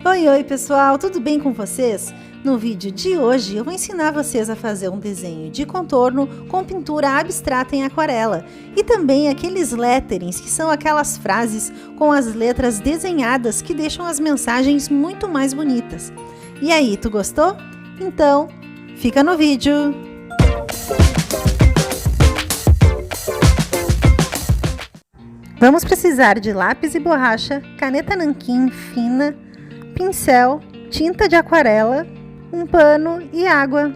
Oi pessoal, tudo bem com vocês? No vídeo de hoje eu vou ensinar vocês a fazer um desenho de contorno com pintura abstrata em aquarela e também aqueles letterings, que são aquelas frases com as letras desenhadas que deixam as mensagens muito mais bonitas. E aí, tu gostou? Então, fica no vídeo! Vamos precisar de lápis e borracha, caneta nanquim fina, pincel, tinta de aquarela, um pano e água.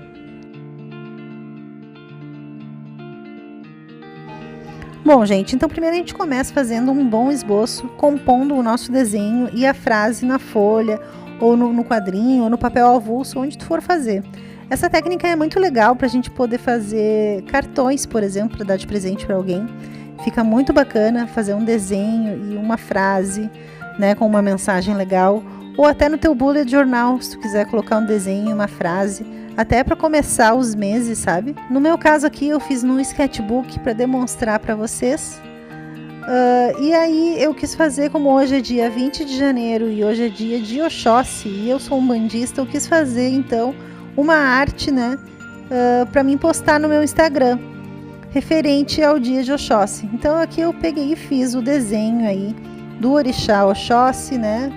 Bom, gente, então primeiro a gente começa fazendo um bom esboço, compondo o nosso desenho e a frase na folha, ou no quadrinho, ou no papel avulso, onde tu for fazer. Essa técnica é muito legal para a gente poder fazer cartões, por exemplo, para dar de presente para alguém. Fica muito bacana fazer um desenho e uma frase, né, com uma mensagem legal. Ou até no teu bullet journal, se tu quiser colocar um desenho, uma frase, até para começar os meses, sabe? No meu caso aqui, eu fiz num sketchbook para demonstrar para vocês. E aí eu quis fazer, como hoje é dia 20 de janeiro e hoje é dia de Oxóssi, e eu sou um bandista, eu quis fazer então uma arte, né, para mim postar no meu Instagram, referente ao dia de Oxóssi. Então aqui eu peguei e fiz o desenho aí do orixá Oxóssi, né?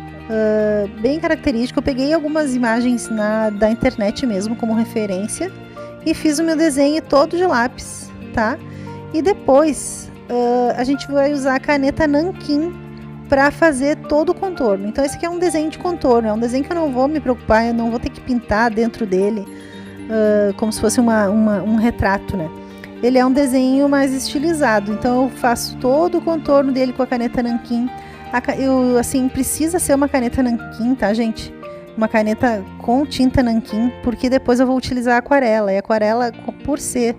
Bem característico. Eu peguei algumas imagens da internet mesmo como referência e fiz o meu desenho todo de lápis, tá? E depois a gente vai usar a caneta nanquim para fazer todo o contorno. Então esse aqui é um desenho de contorno, é um desenho que eu não vou me preocupar, eu não vou ter que pintar dentro dele como se fosse um retrato, né? Ele é um desenho mais estilizado, então eu faço todo o contorno dele com a caneta nanquim. Assim, precisa ser uma caneta nanquim, tá, gente? Uma caneta com tinta nanquim, porque depois eu vou utilizar a aquarela. E a aquarela, por ser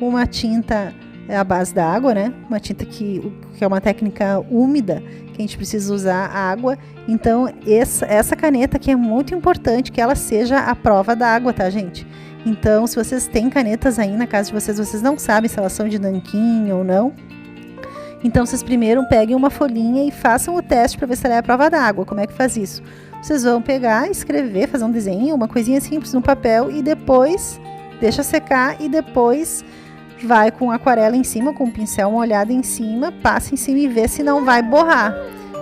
uma tinta à base da água, né? Uma tinta que é uma técnica úmida, que a gente precisa usar água. Então, essa caneta aqui é muito importante que ela seja à prova da água, tá, gente? Então, se vocês têm canetas aí na casa de vocês não sabem se elas são de nanquim ou não. Então, vocês primeiro peguem uma folhinha e façam o teste para ver se ela é a prova d'água. Como é que faz isso? Vocês vão pegar, escrever, fazer um desenho, uma coisinha simples no papel e depois deixa secar e depois vai com aquarela em cima, com o pincel molhado em cima, passa em cima e vê se não vai borrar.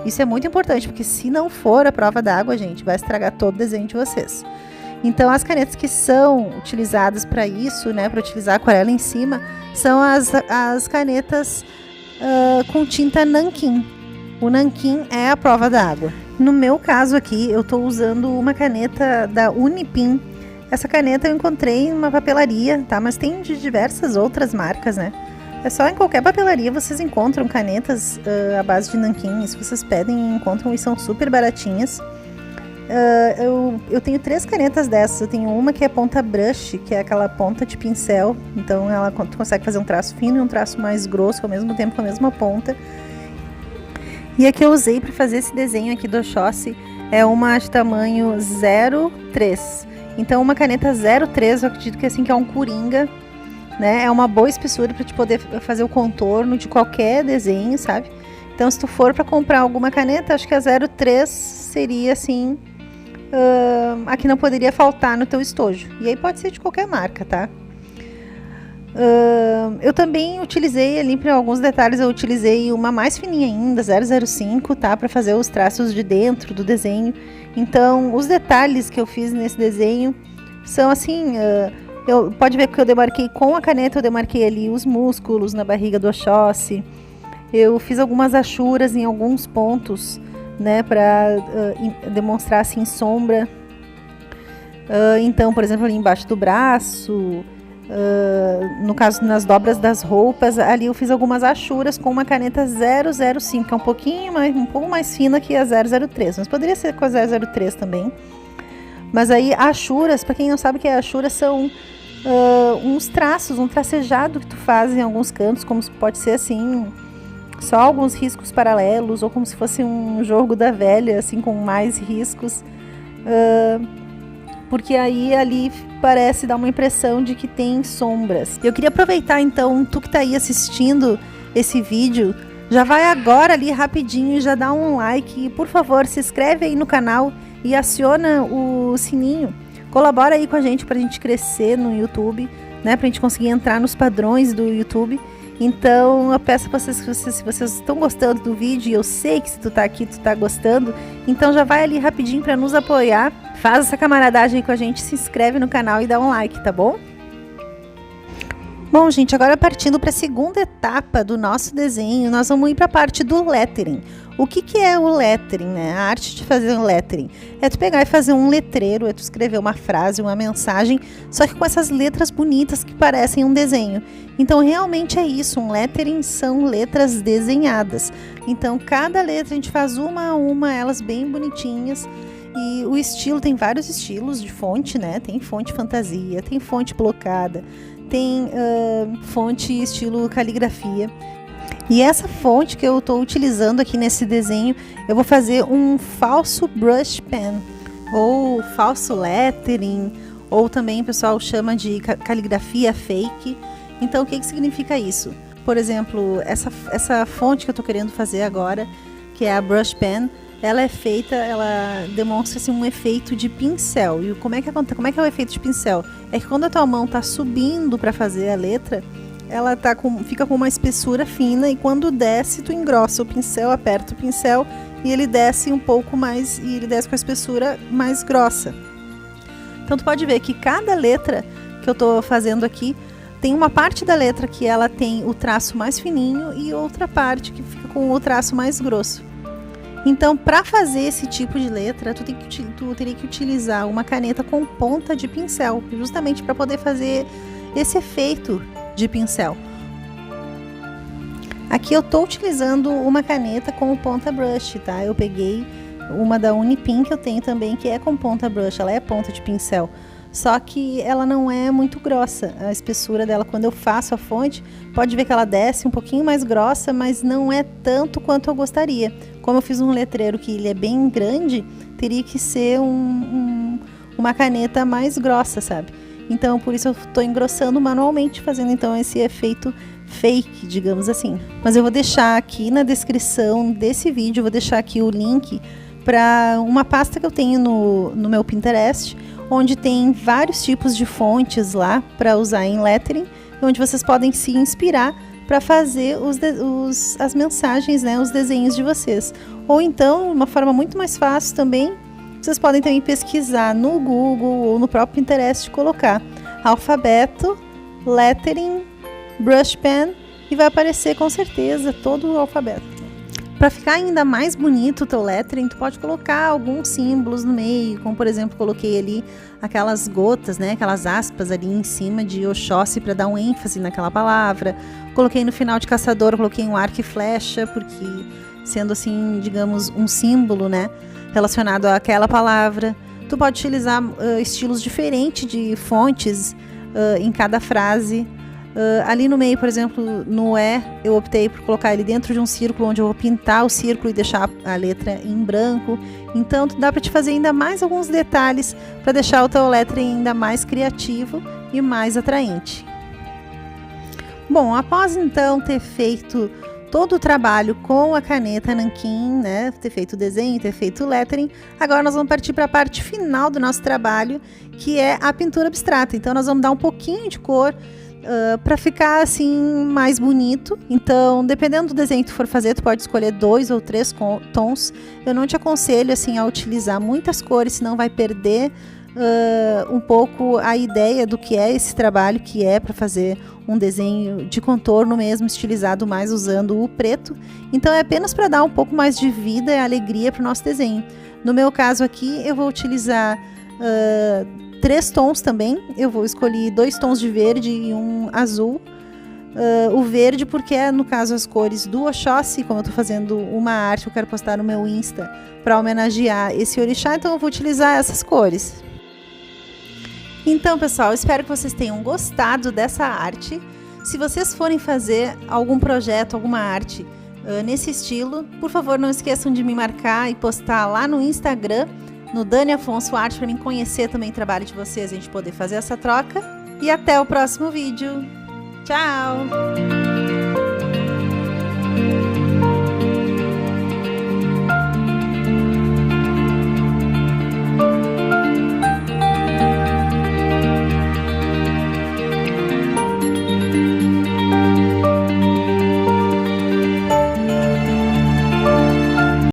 Isso é muito importante, porque se não for a prova d'água, gente, vai estragar todo o desenho de vocês. Então, as canetas que são utilizadas para isso, né, para utilizar a aquarela em cima, são as canetas com tinta nanquim. O nanquim é a prova d'água. No meu caso aqui, eu estou usando uma caneta da Unipin. Essa caneta eu encontrei em uma papelaria, tá? Mas tem de diversas outras marcas, né? É só em qualquer papelaria vocês encontram canetas à base de nanquim. Se vocês pedem, encontram e são super baratinhas. Eu tenho 3 canetas dessas. Eu tenho uma que é ponta brush, que é aquela ponta de pincel. Então ela consegue fazer um traço fino e um traço mais grosso ao mesmo tempo com a mesma ponta. E a que eu usei para fazer esse desenho aqui do Oxóssi é uma de tamanho 0,3. Então uma caneta 0,3 eu acredito que assim que é um coringa, né? É uma boa espessura para te poder fazer o contorno de qualquer desenho, sabe? Então se tu for para comprar alguma caneta, acho que a 0,3 seria assim a que não poderia faltar no teu estojo. E aí pode ser de qualquer marca, tá? Eu também utilizei ali para alguns detalhes, eu utilizei uma mais fininha ainda, 0,05, tá? Para fazer os traços de dentro do desenho. Então, os detalhes que eu fiz nesse desenho são assim, pode ver que eu demarquei com a caneta, eu demarquei ali os músculos na barriga do Oxóssi. Eu fiz algumas achuras em alguns pontos, né, para demonstrar assim sombra. Então, por exemplo, ali embaixo do braço, no caso nas dobras das roupas, ali eu fiz algumas achuras com uma caneta 0,05, que é um pouco mais fina que a 0,03, mas poderia ser com a 0,03 também. Mas aí achuras, para quem não sabe o que é achura, são uns traços, um tracejado que tu faz em alguns cantos, como pode ser assim, só alguns riscos paralelos, ou como se fosse um jogo da velha, assim, com mais riscos, porque aí ali parece dar uma impressão de que tem sombras. Eu queria aproveitar então, tu que tá aí assistindo esse vídeo, já vai agora ali rapidinho e já dá um like e por favor se inscreve aí no canal e aciona o sininho. Colabora aí com a gente pra gente crescer no YouTube, né? Pra gente conseguir entrar nos padrões do YouTube. Então eu peço pra vocês, se vocês estão gostando do vídeo, e eu sei que se tu tá aqui, tu tá gostando, então já vai ali rapidinho pra nos apoiar, faz essa camaradagem aí com a gente, se inscreve no canal e dá um like, tá bom? Bom, gente, agora partindo para a segunda etapa do nosso desenho, nós vamos ir para a parte do lettering. O que é o lettering, né? A arte de fazer um lettering é tu pegar e fazer um letreiro, é tu escrever uma frase, uma mensagem, só que com essas letras bonitas que parecem um desenho. Então, realmente é isso, um lettering são letras desenhadas. Então, cada letra a gente faz uma a uma, elas bem bonitinhas. E o estilo, tem vários estilos de fonte, né? Tem fonte fantasia, tem fonte blocada, tem fonte estilo caligrafia. E essa fonte que eu estou utilizando aqui nesse desenho, eu vou fazer um falso brush pen, ou falso lettering, ou também o pessoal chama de caligrafia fake. Então, o que significa isso? Por exemplo, essa fonte que eu estou querendo fazer agora, que é a brush pen, ela é feita, ela demonstra assim, um efeito de pincel. E como é que é o efeito de pincel? É que quando a tua mão está subindo para fazer a letra, ela fica com uma espessura fina, e quando desce, tu engrossa o pincel, aperta o pincel e ele desce um pouco mais, e ele desce com a espessura mais grossa. Então tu pode ver que cada letra que eu estou fazendo aqui, tem uma parte da letra que ela tem o traço mais fininho e outra parte que fica com o traço mais grosso. Então, para fazer esse tipo de letra, tu teria que utilizar uma caneta com ponta de pincel, justamente para poder fazer esse efeito de pincel. Aqui eu estou utilizando uma caneta com ponta brush, tá? Eu peguei uma da Unipin que eu tenho também, que é com ponta brush, ela é ponta de pincel. Só que ela não é muito grossa, a espessura dela, quando eu faço a fonte, pode ver que ela desce um pouquinho mais grossa, mas não é tanto quanto eu gostaria. Como eu fiz um letreiro que ele é bem grande, teria que ser uma caneta mais grossa, sabe? Então, por isso eu estou engrossando manualmente, fazendo então esse efeito fake, digamos assim. Mas eu vou deixar aqui na descrição desse vídeo, eu vou deixar aqui o link para uma pasta que eu tenho no meu Pinterest, onde tem vários tipos de fontes lá para usar em lettering, onde vocês podem se inspirar para fazer as mensagens, né, os desenhos de vocês. Ou então, uma forma muito mais fácil também, vocês podem também pesquisar no Google ou no próprio Pinterest, colocar alfabeto, lettering, brush pen, e vai aparecer com certeza todo o alfabeto. Para ficar ainda mais bonito o teu lettering, tu pode colocar alguns símbolos no meio, como por exemplo, coloquei ali aquelas gotas, né, aquelas aspas ali em cima de Oxóssi para dar um ênfase naquela palavra. Coloquei no final de caçador, coloquei um arco e flecha, porque sendo assim, digamos, um símbolo, né, relacionado àquela palavra. Tu pode utilizar estilos diferentes de fontes em cada frase. Ali no meio, por exemplo, no E, eu optei por colocar ele dentro de um círculo, onde eu vou pintar o círculo e deixar a letra em branco. Então dá para te fazer ainda mais alguns detalhes para deixar o teu lettering ainda mais criativo e mais atraente. Bom, após então ter feito todo o trabalho com a caneta nanquim, né, ter feito o desenho, ter feito o lettering, agora nós vamos partir para a parte final do nosso trabalho, que é a pintura abstrata. Então nós vamos dar um pouquinho de cor para ficar assim mais bonito. Então, dependendo do desenho que tu for fazer, tu pode escolher 2 ou 3 tons. Eu não te aconselho assim a utilizar muitas cores, senão vai perder um pouco a ideia do que é esse trabalho, que é para fazer um desenho de contorno mesmo, estilizado mais usando o preto. Então é apenas para dar um pouco mais de vida e alegria para o nosso desenho. No meu caso aqui, eu vou utilizar 3 tons também. Eu vou escolher 2 tons de verde e um azul. O verde porque é, no caso, as cores do Oxóssi. Como eu estou fazendo uma arte, eu quero postar no meu Insta para homenagear esse orixá, então eu vou utilizar essas cores. Então, pessoal, espero que vocês tenham gostado dessa arte. Se vocês forem fazer algum projeto, alguma arte nesse estilo, por favor, não esqueçam de me marcar e postar lá no Instagram, no Dani Afonso Arte, para mim conhecer também o trabalho de vocês, a gente poder fazer essa troca. E até o próximo vídeo. Tchau!